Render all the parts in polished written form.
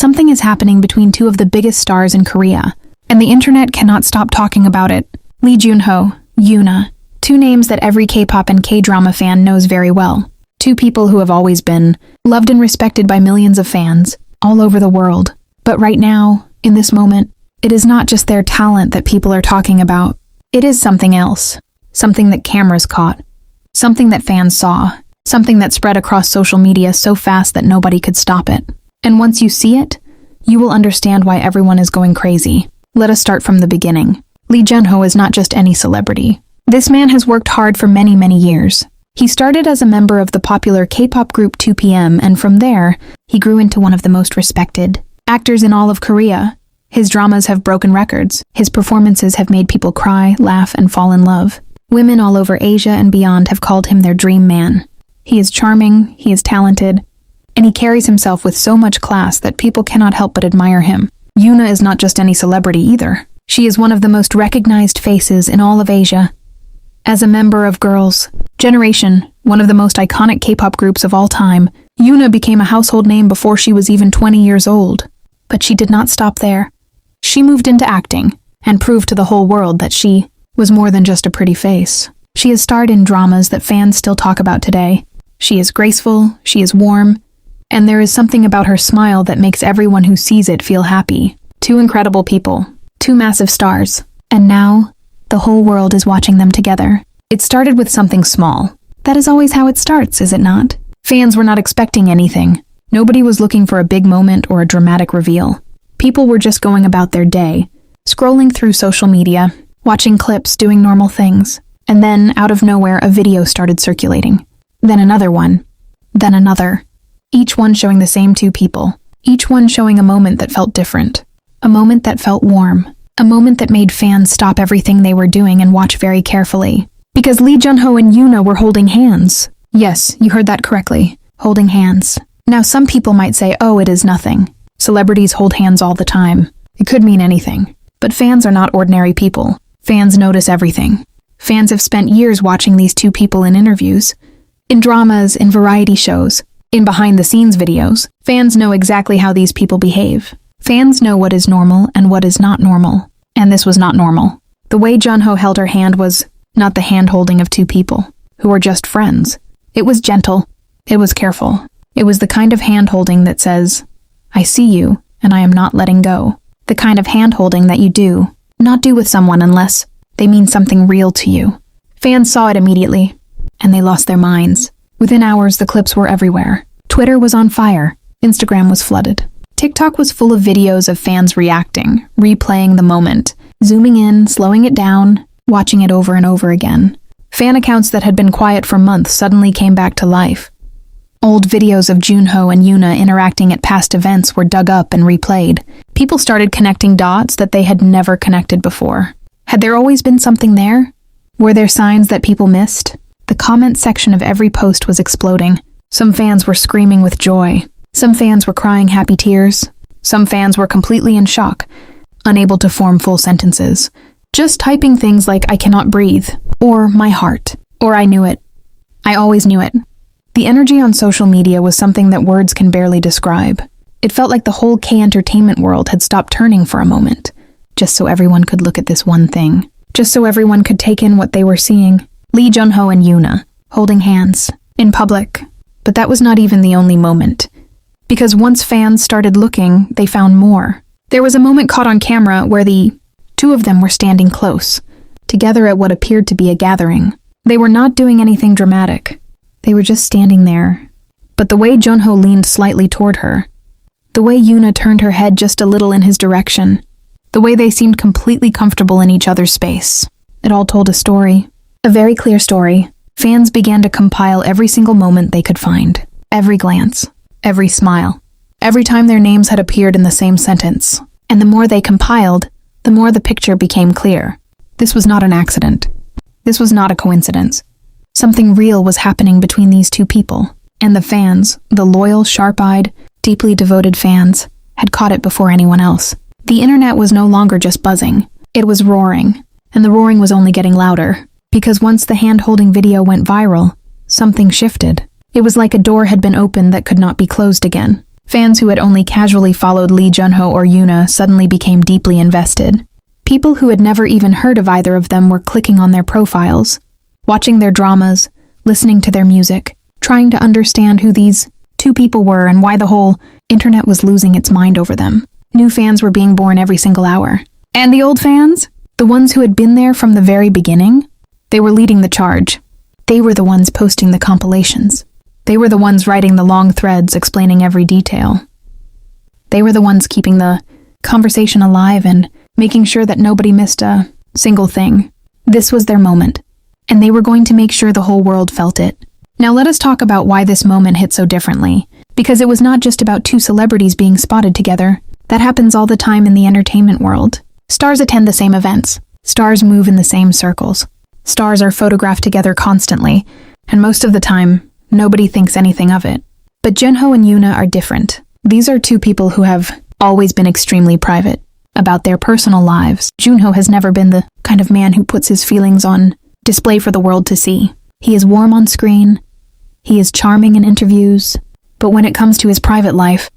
Something is happening between two of the biggest stars in Korea, and the internet cannot stop talking about it. Lee Junho, Yoona, two names that every K-pop and K-drama fan knows very well. Two people who have always been loved and respected by millions of fans all over the world. But right now, in this moment, it is not just their talent that people are talking about. It is something else. Something that cameras caught. Something that fans saw. Something that spread across social media so fast that nobody could stop it. And once you see it, you will understand why everyone is going crazy. Let us start from the beginning. Lee Junho is not just any celebrity. This man has worked hard for many, many years. He started as a member of the popular K-pop group 2PM, and from there, he grew into one of the most respected actors in all of Korea. His dramas have broken records. His performances have made people cry, laugh, and fall in love. Women all over Asia and beyond have called him their dream man. He is charming, he is talented, and he carries himself with so much class that people cannot help but admire him. Yoona is not just any celebrity either. She is one of the most recognized faces in all of Asia. As a member of Girls' Generation, one of the most iconic K-pop groups of all time, Yoona became a household name before she was even 20 years old. But she did not stop there. She moved into acting and proved to the whole world that she was more than just a pretty face. She has starred in dramas that fans still talk about today. She is graceful, she is warm, and there is something about her smile that makes everyone who sees it feel happy. Two incredible people, two massive stars, and now the whole world is watching them together. It started with something small. That is always how it starts, is it not? Fans were not expecting anything. Nobody was looking for a big moment or a dramatic reveal. People were just going about their day, scrolling through social media, watching clips, doing normal things. And then, out of nowhere, a video started circulating. Then another one. Then another. Each one showing the same two people. Each one showing a moment that felt different. A moment that felt warm. A moment that made fans stop everything they were doing and watch very carefully. Because Lee Junho and Yoona were holding hands. Yes, you heard that correctly. Holding hands. Now some people might say, oh, it is nothing. Celebrities hold hands all the time. It could mean anything. But fans are not ordinary people. Fans notice everything. Fans have spent years watching these two people in interviews, in dramas, in variety shows, in behind-the-scenes videos. Fans know exactly how these people behave. Fans know what is normal and what is not normal. And this was not normal. The way Junho held her hand was not the hand-holding of two people who were just friends. It was gentle. It was careful. It was the kind of hand-holding that says, I see you, and I am not letting go. The kind of hand-holding that you do, not do with someone unless they mean something real to you. Fans saw it immediately, and they lost their minds. Within hours, the clips were everywhere. Twitter was on fire. Instagram was flooded. TikTok was full of videos of fans reacting, replaying the moment, zooming in, slowing it down, watching it over and over again. Fan accounts that had been quiet for months suddenly came back to life. Old videos of Junho and Yoona interacting at past events were dug up and replayed. People started connecting dots that they had never connected before. Had there always been something there? Were there signs that people missed? The comment section of every post was exploding. Some fans were screaming with joy. Some fans were crying happy tears. Some fans were completely in shock, unable to form full sentences. Just typing things like, I cannot breathe, or my heart, or I knew it. I always knew it. The energy on social media was something that words can barely describe. It felt like the whole K-entertainment world had stopped turning for a moment, just so everyone could look at this one thing. Just so everyone could take in what they were seeing. Lee Junho and Yoona, holding hands, in public. But that was not even the only moment. Because once fans started looking, they found more. There was a moment caught on camera where the two of them were standing close, together at what appeared to be a gathering. They were not doing anything dramatic. They were just standing there. But the way Junho leaned slightly toward her, the way Yoona turned her head just a little in his direction, the way they seemed completely comfortable in each other's space, it all told a story. A very clear story. Fans began to compile every single moment they could find. Every glance. Every smile. Every time their names had appeared in the same sentence. And the more they compiled, the more the picture became clear. This was not an accident. This was not a coincidence. Something real was happening between these two people. And the fans, the loyal, sharp-eyed, deeply devoted fans, had caught it before anyone else. The internet was no longer just buzzing. It was roaring. And the roaring was only getting louder. Because once the hand-holding video went viral, something shifted. It was like a door had been opened that could not be closed again. Fans who had only casually followed Junho or Yoona suddenly became deeply invested. People who had never even heard of either of them were clicking on their profiles, watching their dramas, listening to their music, trying to understand who these two people were and why the whole internet was losing its mind over them. New fans were being born every single hour. And the old fans? The ones who had been there from the very beginning? They were leading the charge. They were the ones posting the compilations. They were the ones writing the long threads explaining every detail. They were the ones keeping the conversation alive and making sure that nobody missed a single thing. This was their moment, and they were going to make sure the whole world felt it. Now let us talk about why this moment hit so differently, because it was not just about two celebrities being spotted together. That happens all the time in the entertainment world. Stars attend the same events. Stars move in the same circles. Stars are photographed together constantly, and most of the time, nobody thinks anything of it. But Junho and Yoona are different. These are two people who have always been extremely private about their personal lives. Junho has never been the kind of man who puts his feelings on display for the world to see. He is warm on screen. He is charming in interviews. But when it comes to his private life,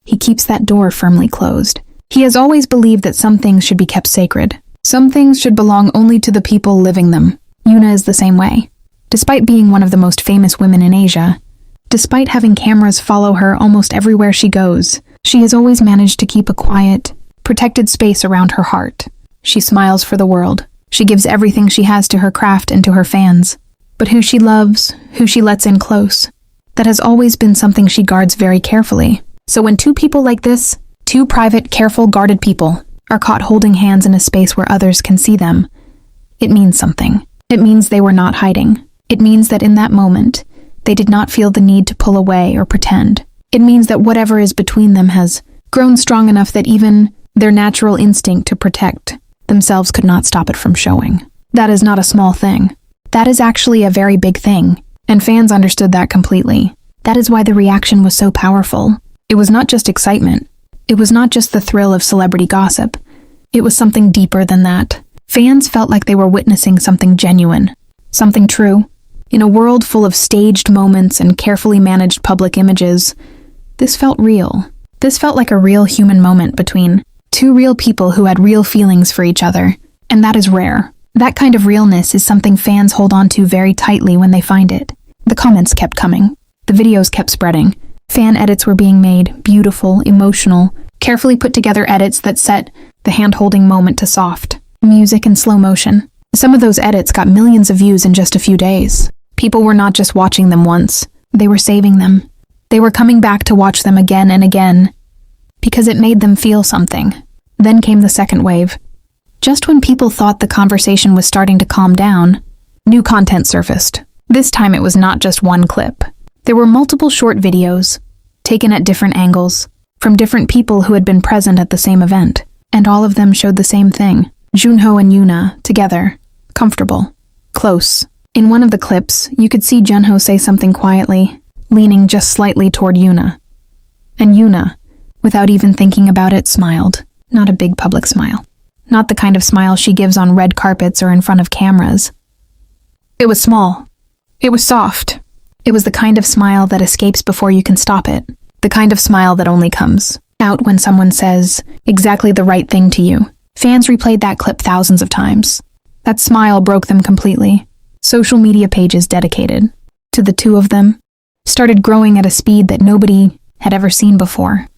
he keeps that door firmly closed. He has always believed that some things should be kept sacred. Some things should belong only to the people living them. Yoona is the same way. Despite being one of the most famous women in Asia, despite having cameras follow her almost everywhere she goes, she has always managed to keep a quiet, protected space around her heart. She smiles for the world. She gives everything she has to her craft and to her fans. But who she loves, who she lets in close, that has always been something she guards very carefully. So when two people like this, two private, careful, guarded people, are caught holding hands in a space where others can see them, it means something. It means they were not hiding. It means that in that moment, they did not feel the need to pull away or pretend. It means that whatever is between them has grown strong enough that even their natural instinct to protect themselves could not stop it from showing. That is not a small thing. That is actually a very big thing, and fans understood that completely. That is why the reaction was so powerful. It was not just excitement. It was not just the thrill of celebrity gossip. It was something deeper than that. Fans felt like they were witnessing something genuine, something true. In a world full of staged moments and carefully managed public images, this felt real. This felt like a real human moment between two real people who had real feelings for each other, and that is rare. That kind of realness is something fans hold on to very tightly when they find it. The comments kept coming. The videos kept spreading. Fan edits were being made, beautiful, emotional, carefully put together edits that set the hand-holding moment to soft. Music in slow motion. Some of those edits got millions of views in just a few days. People were not just watching them once, they were saving them. They were coming back to watch them again and again, because it made them feel something. Then came the second wave. Just when people thought the conversation was starting to calm down, new content surfaced. This time it was not just one clip. There were multiple short videos, taken at different angles, from different people who had been present at the same event, and all of them showed the same thing. Junho and Yoona, together, comfortable, close. In one of the clips, you could see Junho say something quietly, leaning just slightly toward Yoona. And Yoona, without even thinking about it, smiled. Not a big public smile. Not the kind of smile she gives on red carpets or in front of cameras. It was small. It was soft. It was the kind of smile that escapes before you can stop it. The kind of smile that only comes out when someone says exactly the right thing to you. Fans replayed that clip thousands of times. That smile broke them completely. Social media pages dedicated to the two of them started growing at a speed that nobody had ever seen before.